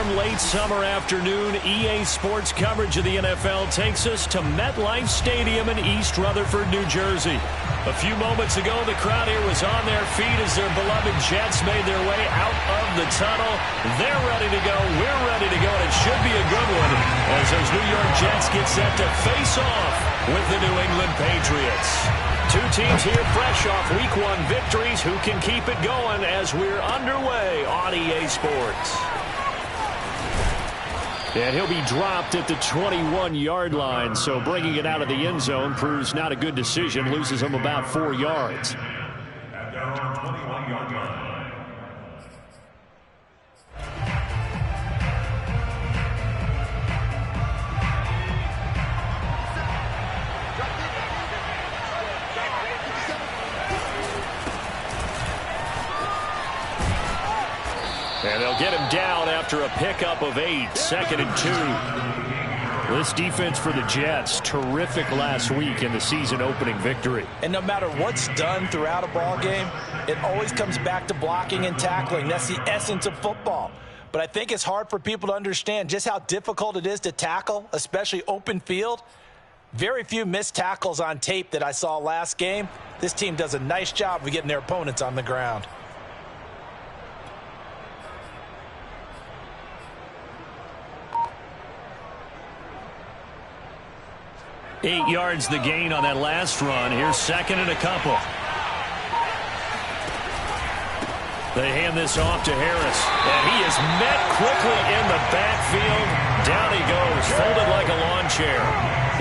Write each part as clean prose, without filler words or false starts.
warm late summer afternoon, EA Sports coverage of the NFL takes us to MetLife Stadium in East Rutherford, New Jersey. A few moments ago, the crowd here was on their feet as their beloved Jets made their way out of the tunnel. They're ready to go. We're ready to go, and it should be a good one as those New York Jets get set to face off with the New England Patriots. Two teams here fresh off Week 1 victories. Who can keep it going as we're underway on EA Sports? And he'll be dropped at the 21-yard line, so bringing it out of the end zone proves not a good decision. Loses him about 4 yards. At down 21-yard line. And they'll get him down after a pickup of 8, 2nd and 2. This defense for the Jets, terrific last week in the season-opening victory. And no matter what's done throughout a ball game, it always comes back to blocking and tackling. That's the essence of football. But I think it's hard for people to understand just how difficult it is to tackle, especially open field. Very few missed tackles on tape that I saw last game. This team does a nice job of getting their opponents on the ground. 8 yards the gain on that last run. Here's 2nd and a couple. They hand this off to Harris, and he is met quickly in the backfield. Down he goes, folded like a lawn chair.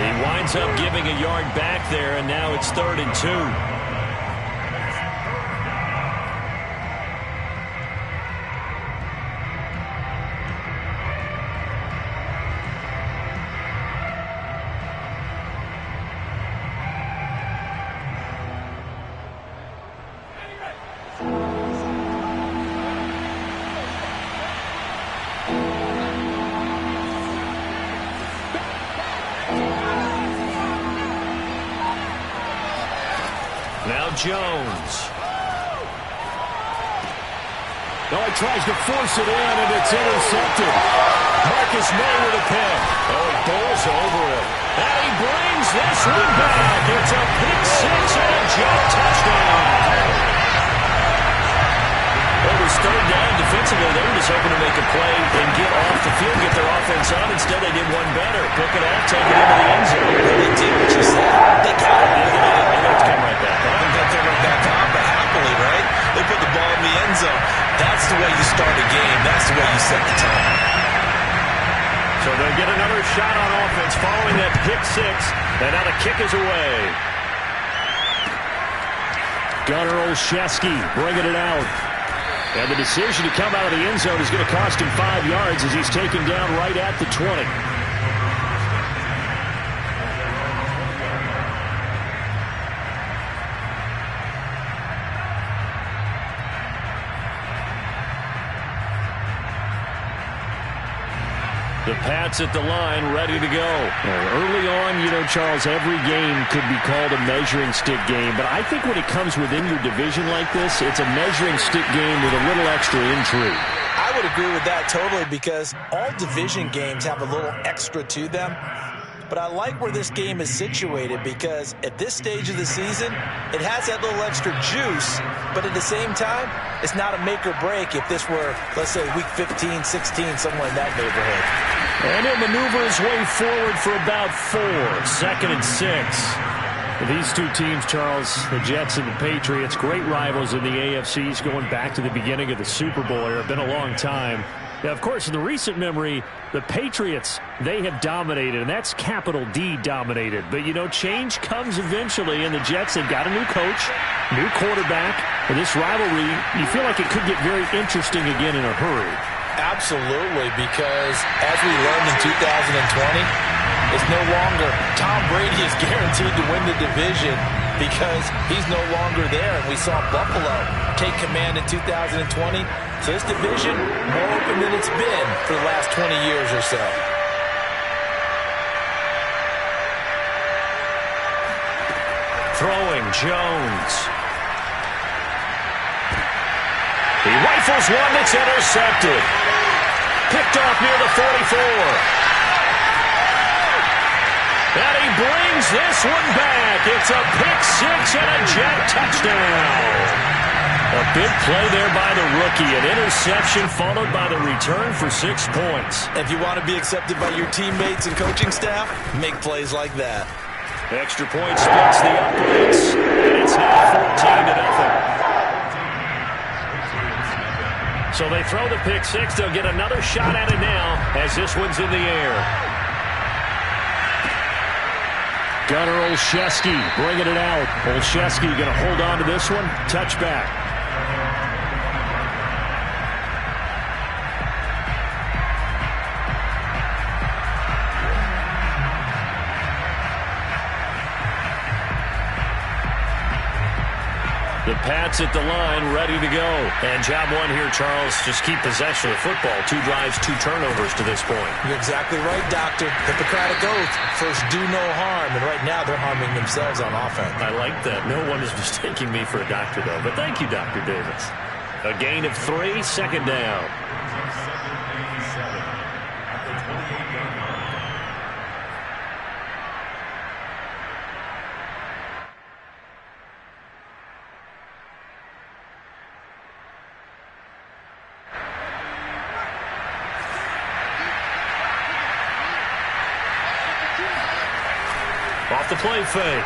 He winds up giving a yard back there, and now it's 3rd and 2. Now Jones. Oh, he tries to force it in, and it's intercepted. Marcus May with a pick. Oh, he bowls over it. And he brings this one back. It's a pick 6 and a jump touchdown. It was 3rd down defensively. They were just hoping to make a play and get off the field, get their offense on. Instead, they did one better. Pick it off, take it into the end zone. They did what you said. They got it. They got to come right back. Back on, but happily, right? They put the ball in the end zone. That's the way you start a game. That's the way you set the tone. So they'll get another shot on offense following that pick 6, and now the kick is away. Gunnar Olszewski bringing it out. And the decision to come out of the end zone is going to cost him 5 yards as he's taken down right at the 20. The Pats at the line, ready to go. Early on, Charles, every game could be called a measuring stick game. But I think when it comes within your division like this, it's a measuring stick game with a little extra intrigue. I would agree with that totally because all division games have a little extra to them. But I like where this game is situated because at this stage of the season, it has that little extra juice, but at the same time, it's not a make or break if this were, let's say, week 15, 16, somewhere in that neighborhood. And he'll maneuver his way forward for about 4, 2nd and 6. These two teams, Charles, the Jets and the Patriots, great rivals in the AFCs going back to the beginning of the Super Bowl era. Been a long time. Now, of course, in the recent memory, the Patriots, they have dominated, and that's capital D dominated. But, change comes eventually, and the Jets, they've got a new coach, new quarterback. And this rivalry, you feel like it could get very interesting again in a hurry. Absolutely, because as we learned in 2020, it's no longer Tom Brady is guaranteed to win the division because he's no longer there. And we saw Buffalo take command in 2020. So this division, more open than it's been for the last 20 years or so. Throwing, Jones. He rifles one that's intercepted. Picked off near the 44. And he brings this one back. It's a pick six and a Jet touchdown. A big play there by the rookie. An interception followed by the return for 6 points. If you want to be accepted by your teammates and coaching staff, make plays like that. Extra point splits the uprights. And it's now 14-0. So they throw the pick six. They'll get another shot at it now as this one's in the air. Gunnar Olszewski bringing it out. Olszewski going to hold on to this one. Touchback. The Pats at the line, ready to go. And job one here, Charles, just keep possession of the football. 2 drives, 2 turnovers to this point. You're exactly right, Doctor. Hippocratic oath. First, do no harm. And right now, they're harming themselves on offense. I like that. No one is mistaking me for a doctor, though. But thank you, Dr. Davis. A gain of 3, second down. Off the play fake.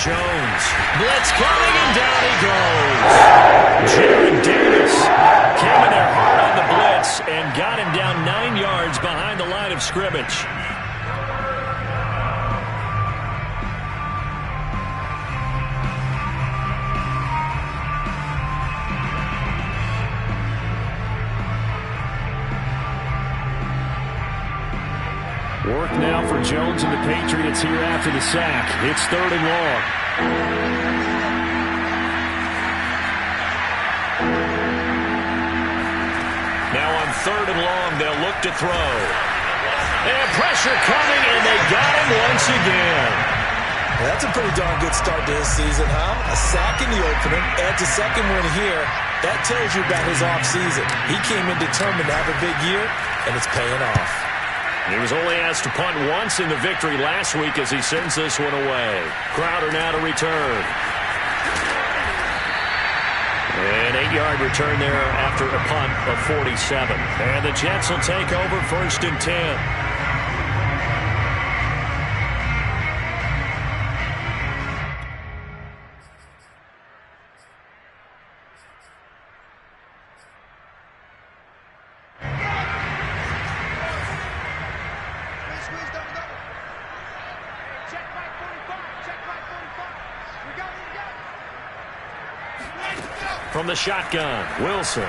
Jones. Blitz coming, and down he goes. Jared Davis came in there hard on the blitz and got him down 9 yards behind the line of scrimmage. Work now for Jones and the Patriots here after the sack. It's 3rd and long. Now on 3rd and long, they'll look to throw. And pressure coming, and they got him once again. Well, that's a pretty darn good start to his season, huh? A sack in the opener, adds a second one here. That tells you about his offseason. He came in determined to have a big year, and it's paying off. He was only asked to punt once in the victory last week as he sends this one away. Crowder now to return. An 8-yard return there after a punt of 47. And the Jets will take over 1st and 10. From the shotgun, Wilson.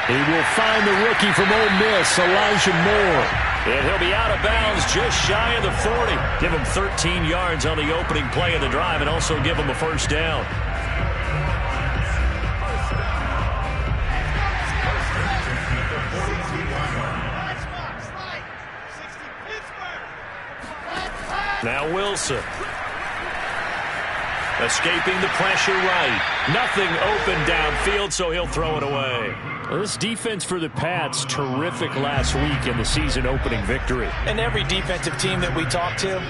He will find the rookie from Ole Miss, Elijah Moore. And he'll be out of bounds just shy of the 40. Give him 13 yards on the opening play of the drive and also give him a first down. Now Wilson. Escaping the pressure right. Nothing open downfield, so he'll throw it away. Well, this defense for the Pats, terrific last week in the season-opening victory. And every defensive team that we talk to,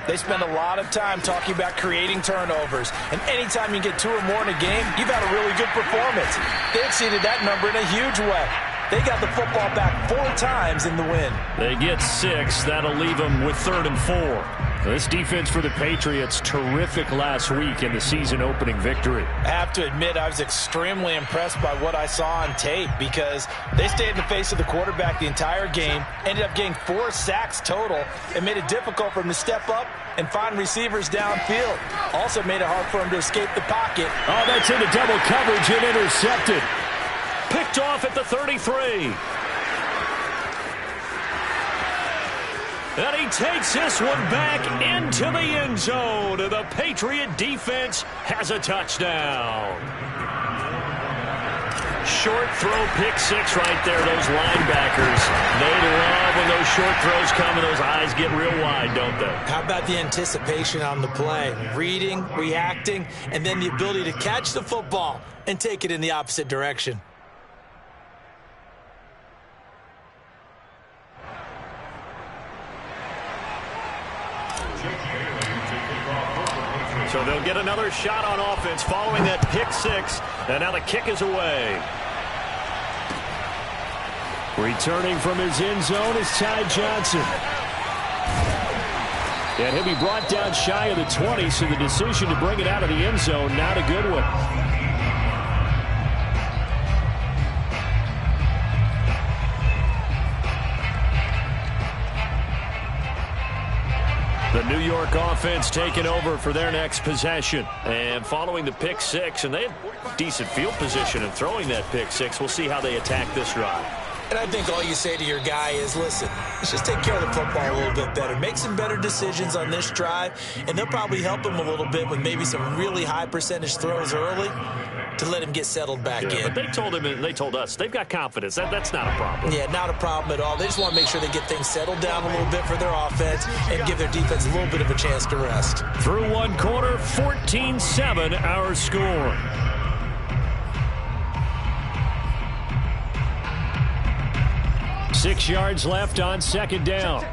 they spend a lot of time talking about creating turnovers. And anytime you get 2 or more in a game, you've had a really good performance. They exceeded that number in a huge way. They got the football back 4 times in the win. They get 6. That'll leave them with 3rd and 4. This defense for the Patriots, terrific last week in the season-opening victory. I have to admit, I was extremely impressed by what I saw on tape because they stayed in the face of the quarterback the entire game, ended up getting 4 sacks total, and made it difficult for him to step up and find receivers downfield. Also made it hard for him to escape the pocket. Oh, that's into double coverage and intercepted. Picked off at the 33. And he takes this one back into the end zone. And the Patriot defense has a touchdown. Short throw, pick six right there. Those linebackers, they love when those short throws come and those eyes get real wide, don't they? How about the anticipation on the play? Reading, reacting, and then the ability to catch the football and take it in the opposite direction. So they'll get another shot on offense following that pick six. And now the kick is away. Returning from his end zone is Ty Johnson. And he'll be brought down shy of the 20, so the decision to bring it out of the end zone, not a good one. The New York offense taking over for their next possession. And following the pick six, and they had decent field position in throwing that pick six. We'll see how they attack this drive. And I think all you say to your guy is, listen, let's just take care of the football a little bit better. Make some better decisions on this drive, and they'll probably help him a little bit with maybe some really high percentage throws early to let him get settled back in. But they told him, and they told us, they've got confidence. That's not a problem. Yeah, not a problem at all. They just want to make sure they get things settled down a little bit for their offense and give their defense a little bit of a chance to rest. Through one quarter, 14-7 our score. Six yards left on second down.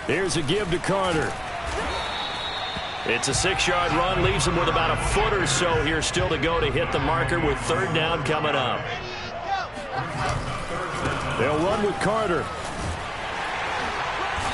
Here's a give to Carter. It's a 6-yard run, leaves him with about a foot or so here still to go to hit the marker with third down coming up. They'll run with Carter.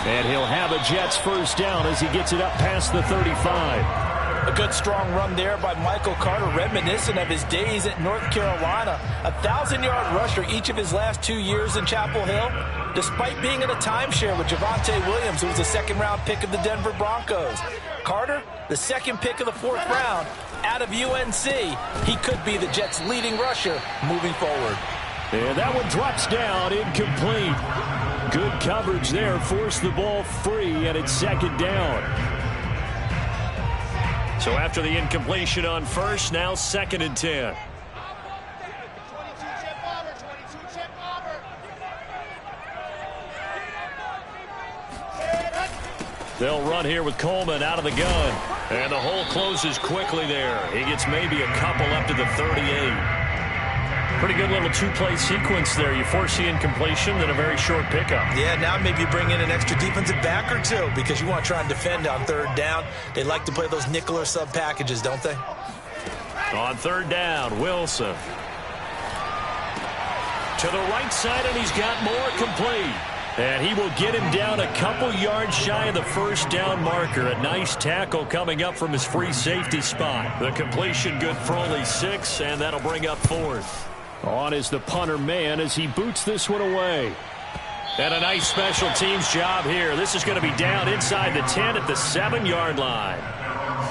And he'll have a Jets first down as he gets it up past the 35. A good strong run there by Michael Carter, reminiscent of his days at North Carolina. A 1,000-yard rusher each of his last 2 years in Chapel Hill, despite being in a timeshare with Javonte Williams, who was a second-round pick of the Denver Broncos. Carter, the second pick of the 4th round out of UNC. He could be the Jets' leading rusher moving forward. And that one drops down, incomplete. Good coverage there, forced the ball free, and it's second down. So after the incompletion on first, now 2nd and 10. They'll run here with Coleman out of the gun. And the hole closes quickly there. He gets maybe a couple up to the 38. Pretty good little two-play sequence there. You force the incompletion, then a very short pickup. Yeah, now maybe you bring in an extra defensive back or two because you want to try and defend on third down. They like to play those nickel or sub packages, don't they? On third down, Wilson. To the right side, and he's got more complete. And he will get him down a couple yards shy of the first down marker. A nice tackle coming up from his free safety spot. The completion good for only 6, and that'll bring up 4th. On is the punter man as he boots this one away. And a nice special teams job here. This is going to be down inside the 10 at the 7-yard line.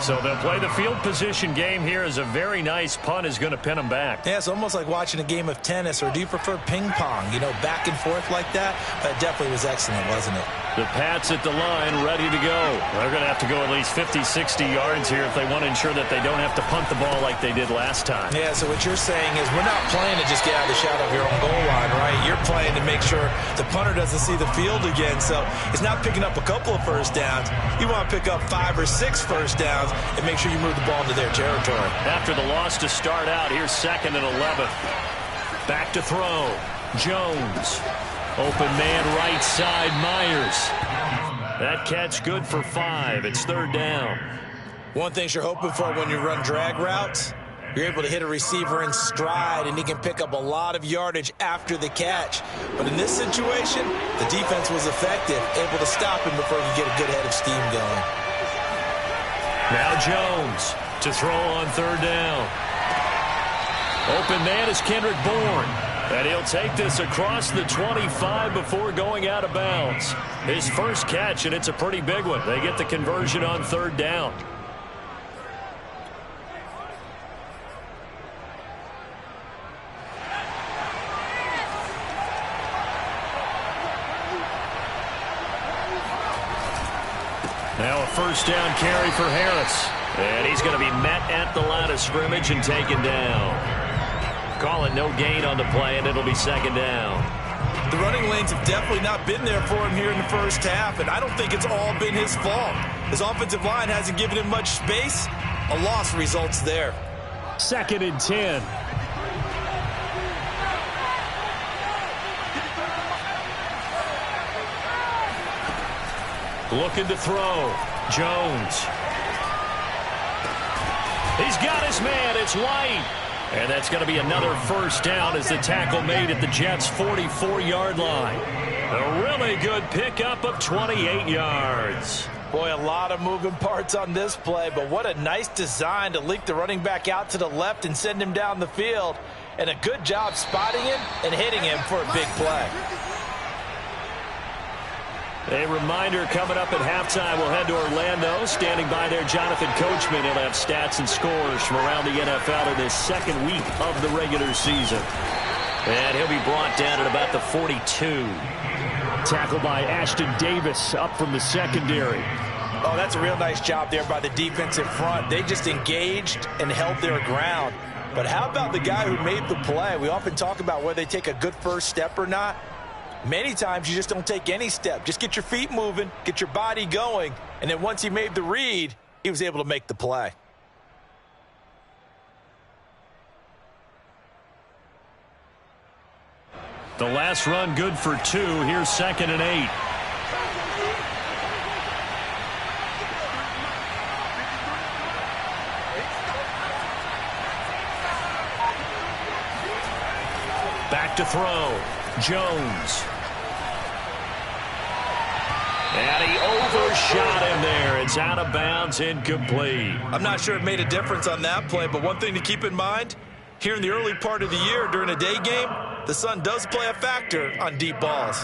So they'll play the field position game here as a very nice punt is going to pin them back. Yeah, it's almost like watching a game of tennis, or do you prefer ping pong? You know, back and forth like that? That definitely was excellent, wasn't it? The Pats at the line ready to go. They're going to have to go at least 50, 60 yards here if they want to ensure that they don't have to punt the ball like they did last time. Yeah, so what you're saying is we're not playing to just get out of the shadow of your own goal line, right? You're playing to make sure the punter doesn't see the field again. So it's not picking up a couple of first downs. You want to pick up 5 or 6 first downs and make sure you move the ball into their territory. After the loss to start out, here's 2nd and 11. Back to throw. Jones. Open man right side, Myers. That catch good for 5. It's third down. One thing you're hoping for when you run drag routes, you're able to hit a receiver in stride, and he can pick up a lot of yardage after the catch. But in this situation, the defense was effective, able to stop him before he could get a good head of steam going. Now Jones to throw on third down. Open man is Kendrick Bourne. And he'll take this across the 25 before going out of bounds. His first catch, and it's a pretty big one. They get the conversion on third down. Now a first down carry for Harris. And he's going to be met at the line of scrimmage and taken down. Call it no gain on the play, and it'll be second down. The running lanes have definitely not been there for him here in the first half, and I don't think it's all been his fault. His offensive line hasn't given him much space. A loss results there. 2nd and 10. Looking to throw. Jones. He's got his man. It's White. And that's going to be another first down as the tackle made at the Jets' 44-yard line. A really good pickup of 28 yards. Boy, a lot of moving parts on this play, but what a nice design to leak the running back out to the left and send him down the field. And a good job spotting him and hitting him for a big play. A reminder coming up at halftime, we'll head to Orlando. Standing by there, Jonathan Coachman. He'll have stats and scores from around the NFL in this second week of the regular season. And he'll be brought down at about the 42. Tackled by Ashton Davis up from the secondary. Oh, that's a real nice job there by the defensive front. They just engaged and held their ground. But how about the guy who made the play? We often talk about whether they take a good first step or not. Many times you just don't take any step. Just get your feet moving, get your body going, and then once he made the read, he was able to make the play. The last run good for 2. Here's 2nd and 8. Back to throw. Jones. And he overshot him there. It's out of bounds, incomplete. I'm not sure it made a difference on that play, but one thing to keep in mind, here in the early part of the year during a day game, the sun does play a factor on deep balls.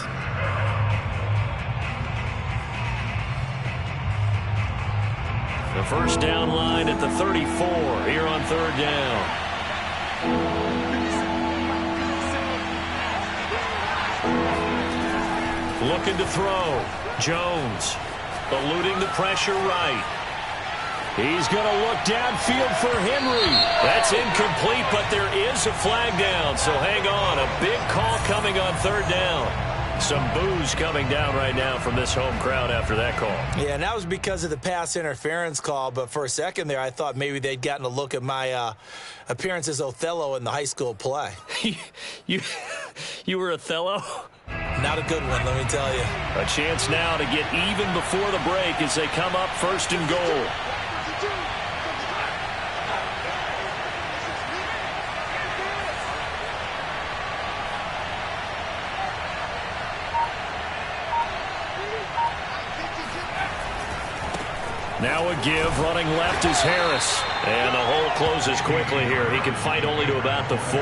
The first down line at the 34 here on 3rd down. Looking to throw. Jones eluding the pressure right. He's going to look downfield for Henry. That's incomplete, but there is a flag down, so hang on. A big call coming on 3rd down. Some boos coming down right now from this home crowd after that call. Yeah, and that was because of the pass interference call, but for a second there I thought maybe they'd gotten a look at my appearance as Othello in the high school play. You were Othello? Not a good one, let me tell you. A chance now to get even before the break as they come up 1st and goal. Now a give, running left is Harris. And the hole closes quickly here. He can fight only to about the 4.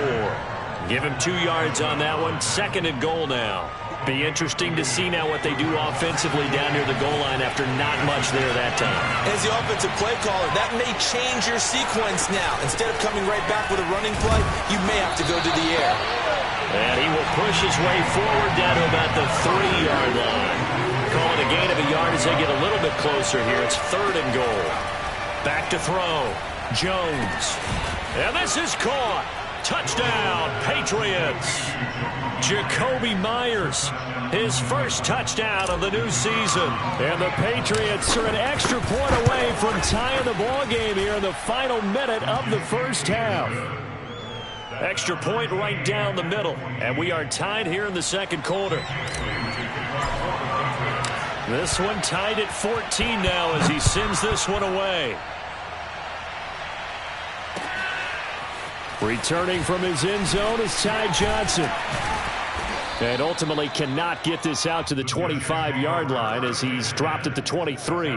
Give him 2 yards on that one. 2nd and goal now. Be interesting to see now what they do offensively down near the goal line after not much there that time. As the offensive play caller, that may change your sequence now. Instead of coming right back with a running play, you may have to go to the air. And he will push his way forward down to about the 3-yard line. Calling a gain of a yard as they get a little bit closer here. It's 3rd and goal. Back to throw. Jones. And this is caught. Touchdown, Patriots. Jacoby Myers, his first touchdown of the new season. And the Patriots are an extra point away from tying the ball game here in the final minute of the first half. Extra point right down the middle. And we are tied here in the 2nd quarter. This one tied at 14 now as he sends this one away. Returning from his end zone is Ty Johnson. And ultimately cannot get this out to the 25-yard line as he's dropped at the 23.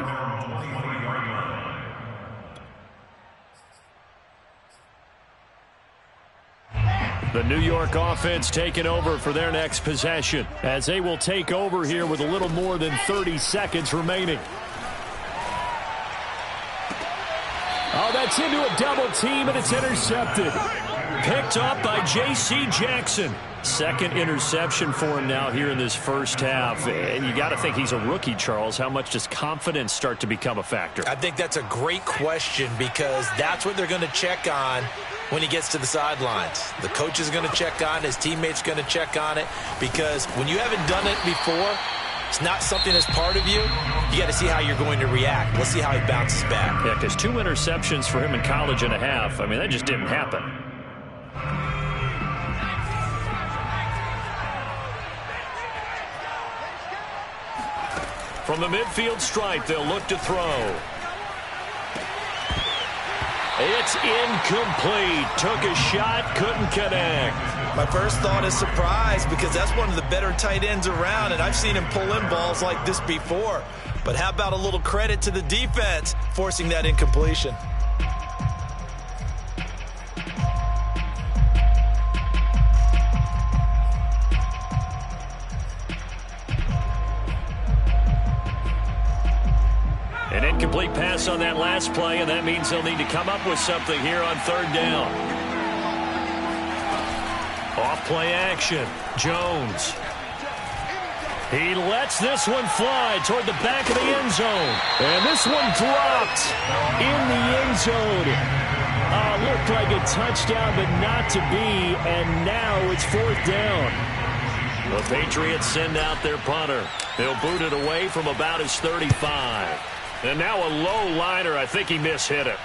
The New York offense taking over for their next possession as they will take over here with a little more than 30 seconds remaining. Oh, that's into a double team, and it's intercepted. Picked up by J.C. Jackson. 2nd interception for him now here in this first half. And you got to think he's a rookie, Charles. How much does confidence start to become a factor? I think that's a great question because that's what they're going to check on when he gets to the sidelines. The coach is going to check on it. His teammates going to check on it because when you haven't done it before, it's not something that's part of you. You got to see how you're going to react. Let's see how he bounces back. Yeah, because 2 interceptions for him in college and a half. I mean, that just didn't happen. From the midfield stripe, they'll look to throw. It's incomplete. Took a shot, couldn't connect. My first thought is surprise because that's one of the better tight ends around, and I've seen him pull in balls like this before. But how about a little credit to the defense forcing that incompletion? An incomplete pass on that last play, and that means they'll need to come up with something here on third down. Off-play action. Jones. He lets this one fly toward the back of the end zone. And this one dropped in the end zone. Looked like a touchdown, but not to be. And now it's fourth down. The Patriots send out their punter. They'll boot it away from about his 35. And now a low liner. I think he mishit it.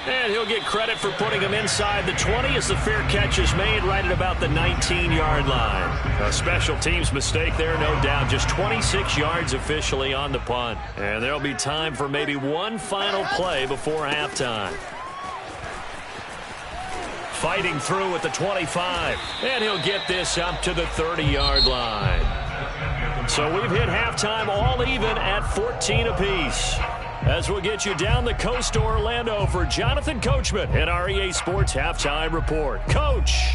And he'll get credit for putting him inside the 20 as the fair catch is made right at about the 19-yard line. A special teams mistake there, no doubt. Just 26 yards officially on the punt. And there'll be time for maybe one final play before halftime. Fighting through at the 25. And he'll get this up to the 30-yard line. So we've hit halftime all even at 14 apiece. As we'll get you down the coast to Orlando for Jonathan Coachman in our EA Sports Halftime Report. Coach.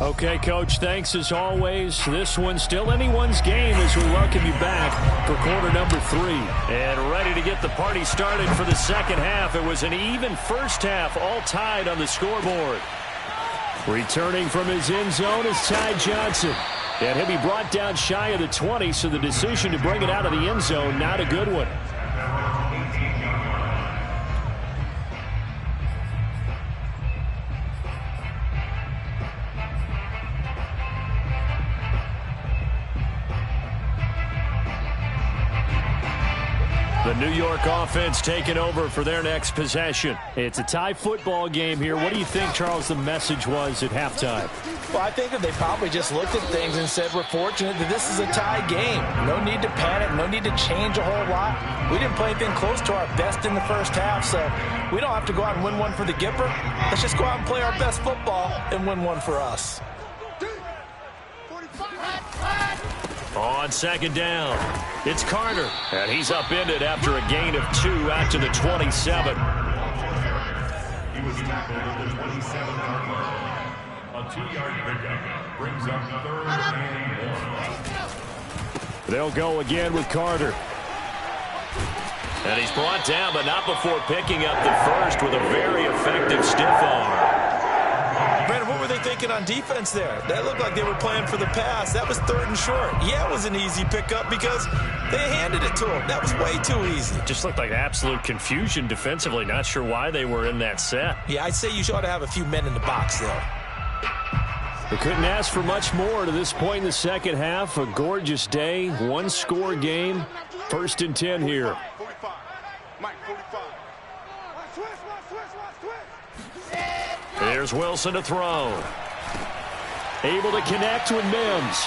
Okay, Coach, thanks as always. This one's still anyone's game as we welcome you back for quarter number 3. And ready to get the party started for the second half. It was an even first half, all tied on the scoreboard. Returning from his end zone is Ty Johnson. And he'll be brought down shy of the 20, so the decision to bring it out of the end zone, not a good one. The New York offense taking over for their next possession. It's a tie football game here. What do you think, Charles, the message was at halftime? Well, I think that they probably just looked at things and said, we're fortunate that this is a tie game. No need to panic. No need to change a whole lot. We didn't play anything close to our best in the first half, so we don't have to go out and win one for the Gipper. Let's just go out and play our best football and win one for us. On second down, it's Carter. And he's upended after a gain of 2 out to the 27. He was tackled at the 27-yard line. A 2-yard pickup brings up third and 1. They'll go again with Carter. And he's brought down, but not before picking up the first with a very effective stiff arm. Brandon, what were they thinking on defense there? That looked like they were playing for the pass. That was third and short. Yeah, it was an easy pickup because they handed it to him. That was way too easy. Just looked like absolute confusion defensively. Not sure why they were in that set. Yeah, I'd say you ought to have a few men in the box there. They couldn't ask for much more to this point in the second half. A gorgeous day, one-score game. First and 10 here. 45. Mike, 45. There's Wilson to throw. Able to connect with Mims.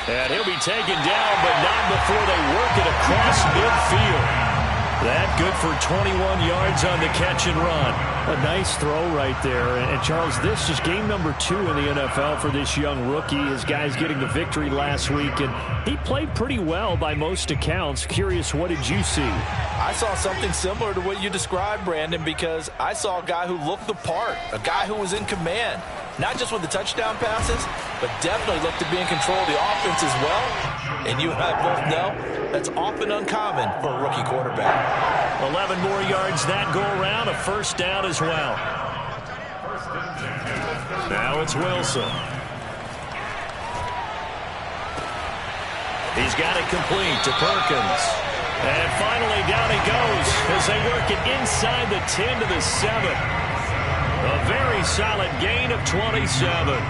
And he'll be taken down, but not before they work it across midfield. That good for 21 yards on the catch and run. A nice throw right there. And Charles, this is game number 2 in the NFL for this young rookie. His guys getting the victory last week, and he played pretty well by most accounts. Curious, what did you see? I saw something similar to what you described, Brandon, because I saw a guy who looked the part, a guy who was in command, not just with the touchdown passes, but definitely looked to be in control of the offense as well. And you and I both know that's often uncommon for a rookie quarterback. 11 more yards that go around, a first down as well. Now it's Wilson. He's got it complete to Perkins. And finally down he goes as they work it inside the 10 to the 7. A very solid gain of 27.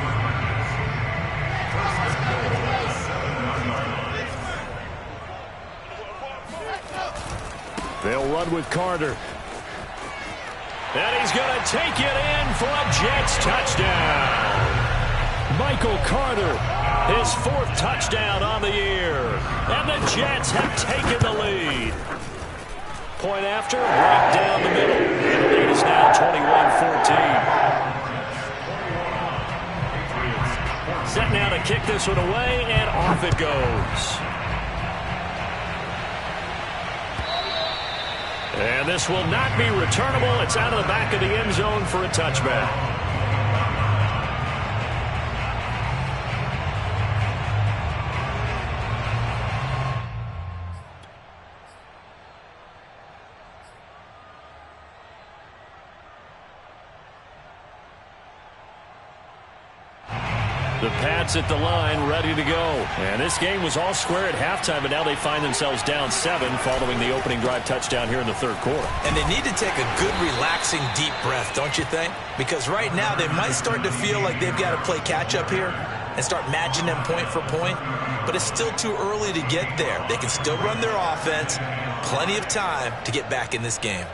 They'll run with Carter. And he's going to take it in for a Jets touchdown. Michael Carter, his 4th touchdown on the year. And the Jets have taken the lead. Point after, right down the middle. And the lead is now 21-14. Set now to kick this one away, and off it goes. And this will not be returnable. It's out of the back of the end zone for a touchback. The Pats at the line, ready to go. And this game was all square at halftime, but now they find themselves down 7 following the opening drive touchdown here in the 3rd quarter. And they need to take a good, relaxing, deep breath, don't you think? Because right now they might start to feel like they've got to play catch-up here and start matching them point for point. But it's still too early to get there. They can still run their offense. Plenty of time to get back in this game.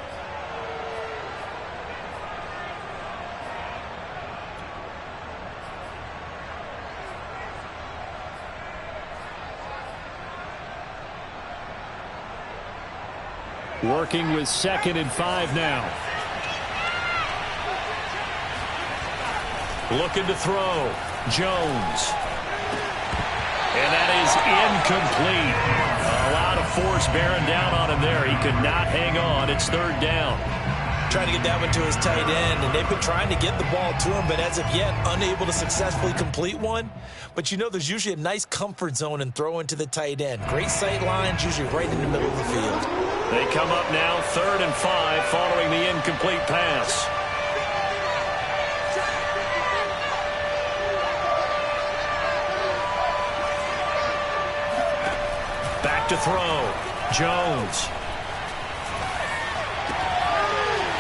Working with 2nd and 5 now. Looking to throw. Jones. And that is incomplete. A lot of force bearing down on him there. He could not hang on. It's 3rd down. Trying to get that one to his tight end, and they've been trying to get the ball to him, but as of yet, unable to successfully complete one. But you know there's usually a nice comfort zone in throwing to the tight end. Great sight lines, usually right in the middle of the field. They come up now 3rd and 5 following the incomplete pass. Back to throw. Jones.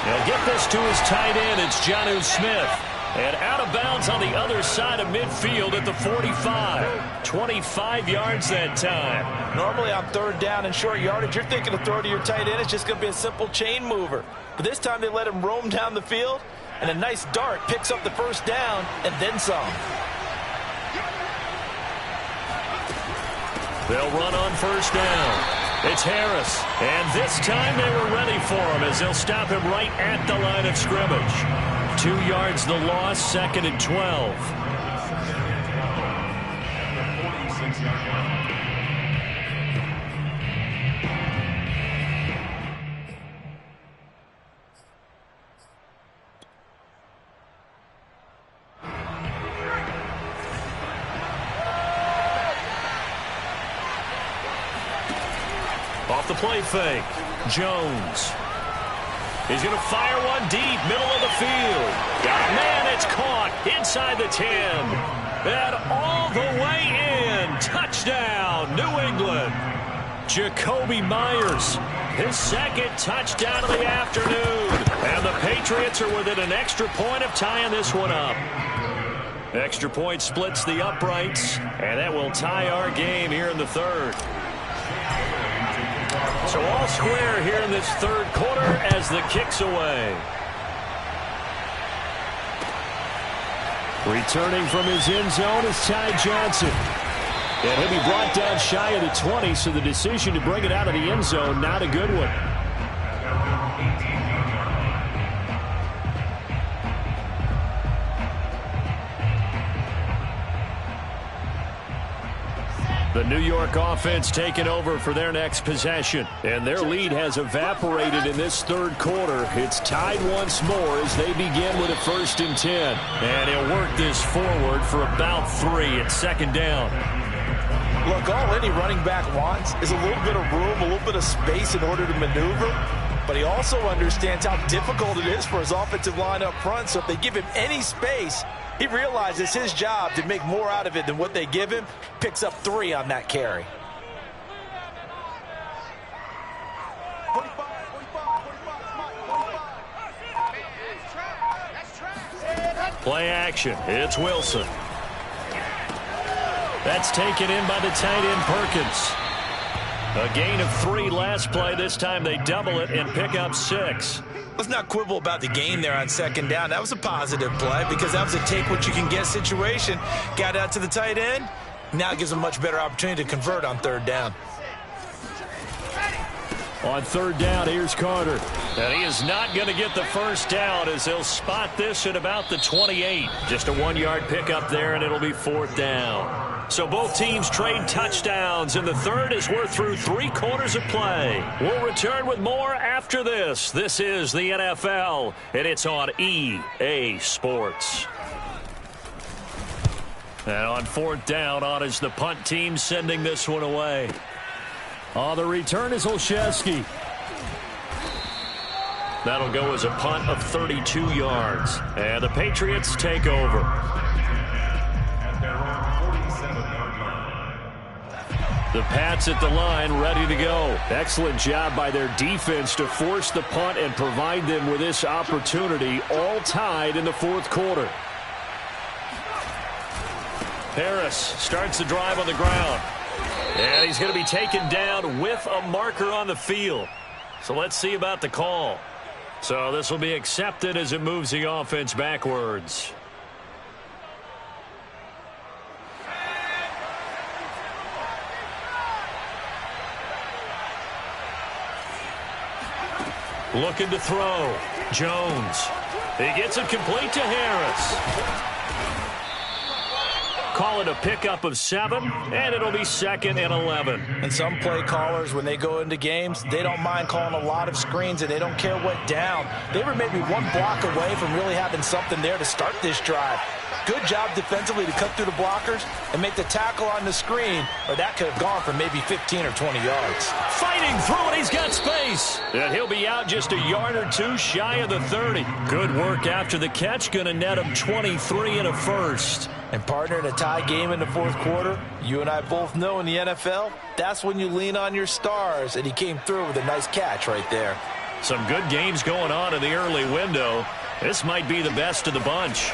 He'll get this to his tight end. It's Jonnu Smith. And out of bounds on the other side of midfield at the 45. 25 yards that time. Normally on 3rd down and short yardage, you're thinking to throw to your tight end. It's just going to be a simple chain mover. But this time they let him roam down the field, and a nice dart picks up the 1st down and then some. They'll run on 1st down. It's Harris. And this time they were ready for him as they'll stop him right at the line of scrimmage. 2 yards the loss, 2nd and 12. Off the play fake, Jones. He's going to fire one deep, middle of the field. Got a man, it's caught inside the 10. And all the way in. Touchdown, New England. Jakobi Meyers, his 2nd touchdown of the afternoon. And the Patriots are within an extra point of tying this one up. Extra point splits the uprights, and that will tie our game here in the 3rd. So all square here in this 3rd quarter as the kick's away. Returning from his end zone is Ty Johnson. And he'll be brought down shy of the 20, so the decision to bring it out of the end zone, not a good one. The New York offense taking over for their next possession. And their lead has evaporated in this 3rd quarter. It's tied once more as they begin with a 1st and 10. And he'll work this forward for about 3 at 2nd down. Look, all any running back wants is a little bit of room, a little bit of space in order to maneuver. But he also understands how difficult it is for his offensive line up front. So if they give him any space, he realizes his job to make more out of it than what they give him. Picks up 3 on that carry. Play action. It's Wilson. That's taken in by the tight end Perkins. A gain of 3 last play. This time they double it and pick up 6. Let's not quibble about the gain there on second down. That was a positive play because that was a take-what-you-can-get situation. Got out to the tight end. Now it gives them a much better opportunity to convert on third down. On third down, here's Carter. And he is not going to get the first down as they'll spot this at about the 28. Just a 1-yard pickup there, and it'll be 4th down. So both teams trade touchdowns in the third as we're through 3 quarters of play. We'll return with more after this. This is the NFL, and it's on EA Sports. And on 4th down, on is the punt team sending this one away. On the return is Olszewski. That'll go as a punt of 32 yards. And the Patriots take over. The Pats at the line, ready to go. Excellent job by their defense to force the punt and provide them with this opportunity, all tied in the 4th quarter. Harris starts the drive on the ground. And he's going to be taken down with a marker on the field. So let's see about the call. So this will be accepted as it moves the offense backwards. Looking to throw. Jones. He gets it complete to Harris. Call it a pickup of 7, and it'll be 2nd and 11. And some play callers, when they go into games, they don't mind calling a lot of screens, and they don't care what down. They were maybe 1 block away from really having something there to start this drive. Good job defensively to cut through the blockers and make the tackle on the screen, or that could have gone for maybe 15 or 20 yards. Fighting through it, he's got space. And he'll be out just a yard or 2 shy of the 30. Good work after the catch, going to net him 23 and a first. And partner, in a tie game in the 4th quarter, you and I both know in the NFL, that's when you lean on your stars, and he came through with a nice catch right there. Some good games going on in the early window. This might be the best of the bunch.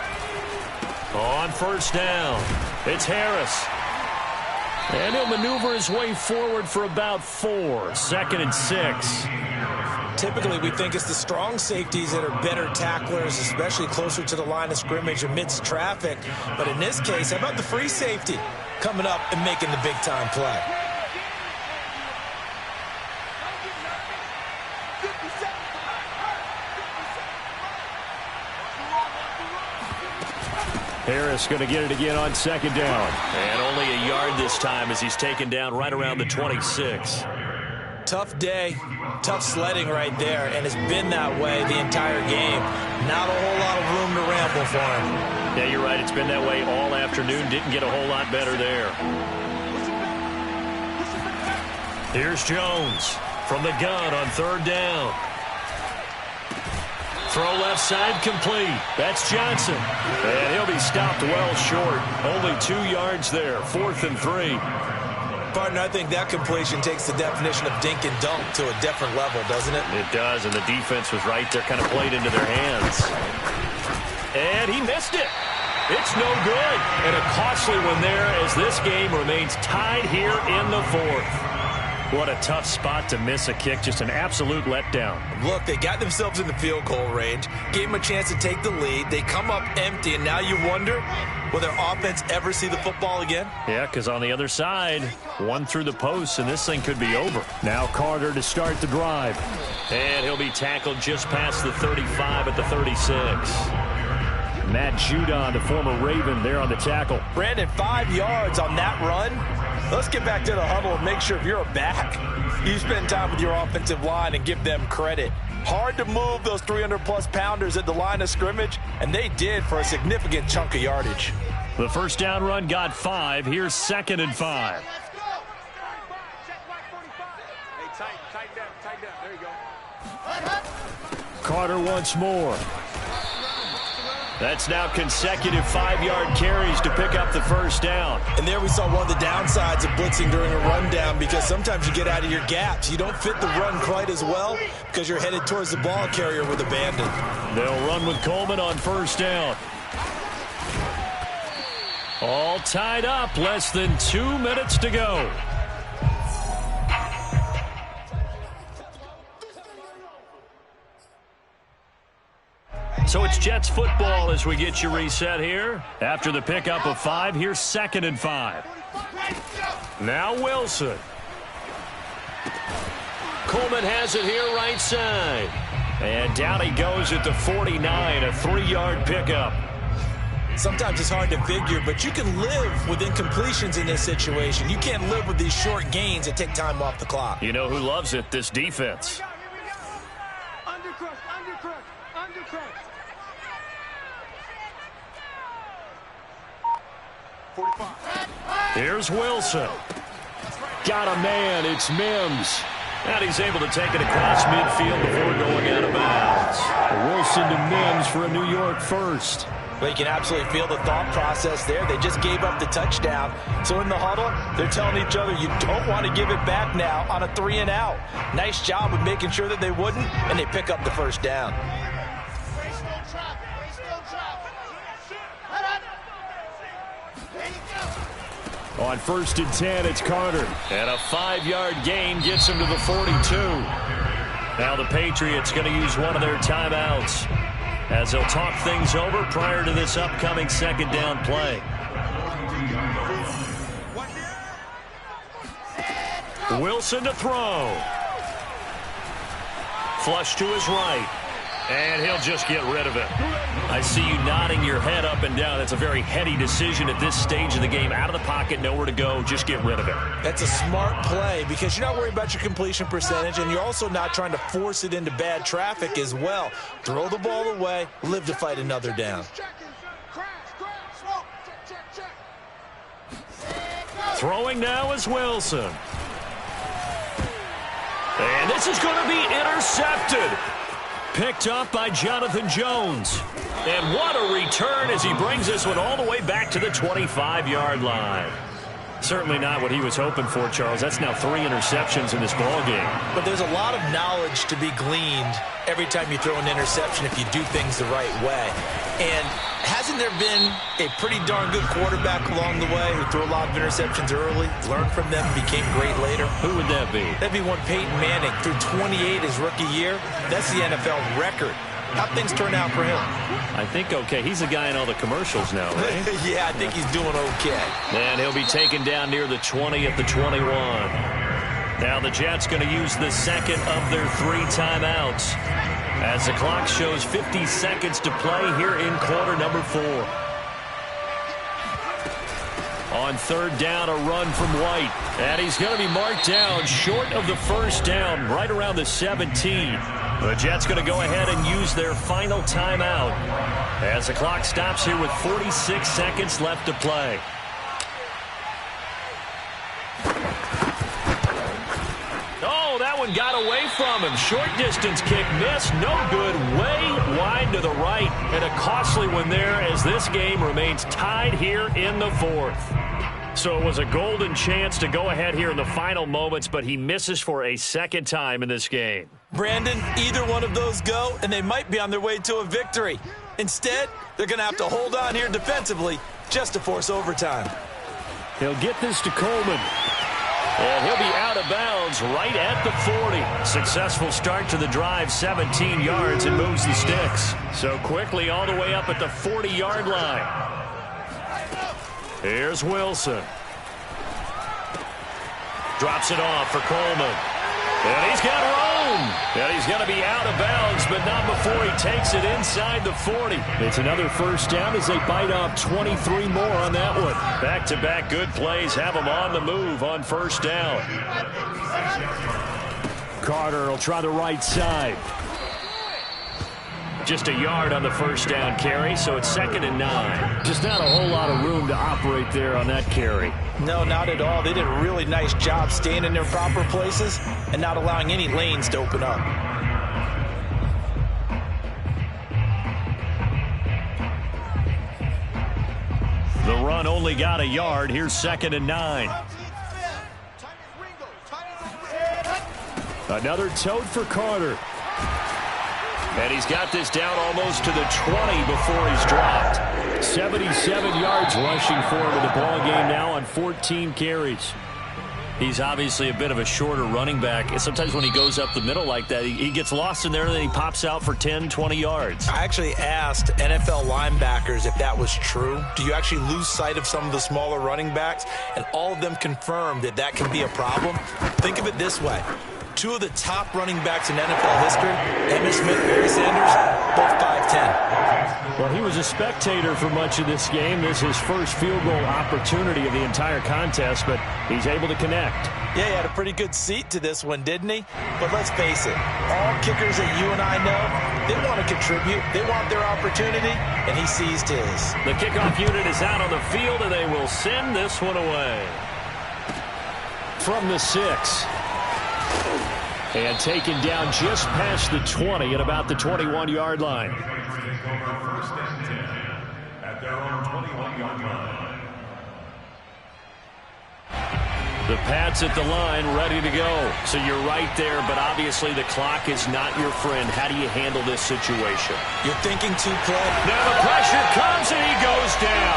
On 1st down, it's Harris. And he'll maneuver his way forward for about 4. 2nd and 6. Typically, we think it's the strong safeties that are better tacklers, especially closer to the line of scrimmage amidst traffic. But in this case, how about the free safety coming up and making the big-time play? Harris going to get it again on 2nd down. And only a yard this time as he's taken down right around the 26. Tough day, tough sledding right there, and it's been that way the entire game. Not a whole lot of room to ramble for him. Yeah, you're right. It's been that way all afternoon. Didn't get a whole lot better there. Here's Jones from the gun on 3rd down. Throw left side complete. That's Johnson. And he'll be stopped well short. Only 2 yards there. 4th and 3. Partner, I think that completion takes the definition of dink and dunk to a different level, doesn't it? It does, and the defense was right there, kind of played into their hands. And he missed it. It's no good. And a costly one there as this game remains tied here in the 4th. What a tough spot to miss a kick. Just an absolute letdown. Look, they got themselves in the field goal range, gave them a chance to take the lead. They come up empty, and now you wonder, will their offense ever see the football again? Yeah, because on the other side, 1 through the post, and this thing could be over. Now Carter to start the drive. And he'll be tackled just past the 35 at the 36. Matt Judon, the former Raven, there on the tackle. Brandon, 5 yards on that run. Let's get back to the huddle and make sure if you're a back, you spend time with your offensive line and give them credit. Hard to move those 300-plus pounders at the line of scrimmage, and they did for a significant chunk of yardage. The first down run got 5. Here's 2nd and 5. Hey, tight down. There you go. Carter once more. That's now consecutive 5-yard carries to pick up the first down. And there we saw one of the downsides of blitzing during a rundown, because sometimes you get out of your gaps. You don't fit the run quite as well because you're headed towards the ball carrier with abandon. They'll run with Coleman on first down. All tied up. Less than 2 minutes to go. So it's Jets football as we get you reset here. After the pickup of 5, here's 2nd and 5. Now Wilson. Coleman has it here right side. And down he goes at the 49, a 3-yard pickup. Sometimes it's hard to figure, but you can live with incompletions in this situation. You can't live with these short gains that take time off the clock. You know who loves it? This defense. Here's Wilson. Got a man. It's Mims. And he's able to take it across midfield before going out of bounds. Wilson to Mims for a New York first. But you can absolutely feel the thought process there. They just gave up the touchdown. So in the huddle, they're telling each other, you don't want to give it back now on a 3-and-out. Nice job of making sure that they wouldn't, and they pick up the first down. On 1st and 10, it's Carter. And a 5-yard gain gets him to the 42. Now the Patriots going to use one of their timeouts as they'll talk things over prior to this upcoming 2nd down play. Wilson to throw. Flush to his right. And he'll just get rid of it. I see you nodding your head up and down. That's a very heady decision at this stage of the game. Out of the pocket, nowhere to go. Just get rid of it. That's a smart play because you're not worried about your completion percentage, and you're also not trying to force it into bad traffic as well. Throw the ball away, live to fight another down. Throwing now is Wilson. And this is going to be intercepted. Picked up by Jonathan Jones. And what a return as he brings this one all the way back to the 25-yard line. Certainly not what he was hoping for, Charles. That's now 3 interceptions in this ball game. But there's a lot of knowledge to be gleaned every time you throw an interception if you do things the right way. And hasn't there been a pretty darn good quarterback along the way who threw a lot of interceptions early, learned from them, became great later? Who would that be? That'd be one Peyton Manning. Threw 28 his rookie year. That's the NFL record. How'd things turn out for him? I think okay. He's the guy in all the commercials now, right? Yeah, I think he's doing okay. And he'll be taken down near the 20 at the 21. Now the Jets going to use the 2nd of their 3 timeouts as the clock shows 50 seconds to play here in quarter number 4. On 3rd down, a run from White. And he's going to be marked down short of the first down, right around the 17. The Jets going to go ahead and use their final timeout as the clock stops here with 46 seconds left to play. Oh, that one got away from him. Short distance kick missed. No good. Way wide to the right. And a costly one there as this game remains tied here in the 4th. So it was a golden chance to go ahead here in the final moments, but he misses for a 2nd time in this game. Brandon, either one of those go, and they might be on their way to a victory. Instead, they're going to have to hold on here defensively just to force overtime. He'll get this to Coleman. And he'll be out of bounds right at the 40. Successful start to the drive, 17 yards, and moves the sticks. So quickly all the way up at the 40-yard line. Here's Wilson. Drops it off for Coleman. And he's got room. And he's going to be out of bounds, but not before he takes it inside the 40. It's another first down as they bite off 23 more on that one. Back-to-back good plays have them on the move on 1st down. Carter will try the right side. Just a yard on the 1st down carry, so it's 2nd and 9. Just not a whole lot of room to operate there on that carry. No, not at all. They did a really nice job staying in their proper places and not allowing any lanes to open up. The run only got a yard. Here's 2nd and 9. Another tote for Carter. And he's got this down almost to the 20 before he's dropped. 77 yards rushing for him in the ball game now on 14 carries. He's obviously a bit of a shorter running back. Sometimes when he goes up the middle like that, he gets lost in there, and then he pops out for 10, 20 yards. I actually asked NFL linebackers if that was true. Do you actually lose sight of some of the smaller running backs? And all of them confirmed that that can be a problem. Think of it this way. Two of the top running backs in NFL history, Emmitt Smith, Barry Sanders, both 5'10". Well, he was a spectator for much of this game. This is his first field goal opportunity of the entire contest, but he's able to connect. Yeah, he had a pretty good seat to this one, didn't he? But let's face it, all kickers that you and I know, they want to contribute. They want their opportunity, and he seized his. The kickoff unit is out on the field, and they will send this one away. From the 6. And taken down just past the 20 at about the 21-yard line. First and 10 at their own 21-yard line. The Pats at the line, ready to go. So you're right there, but obviously the clock is not your friend. How do you handle this situation? You're thinking too close. Now the pressure comes, and he goes down.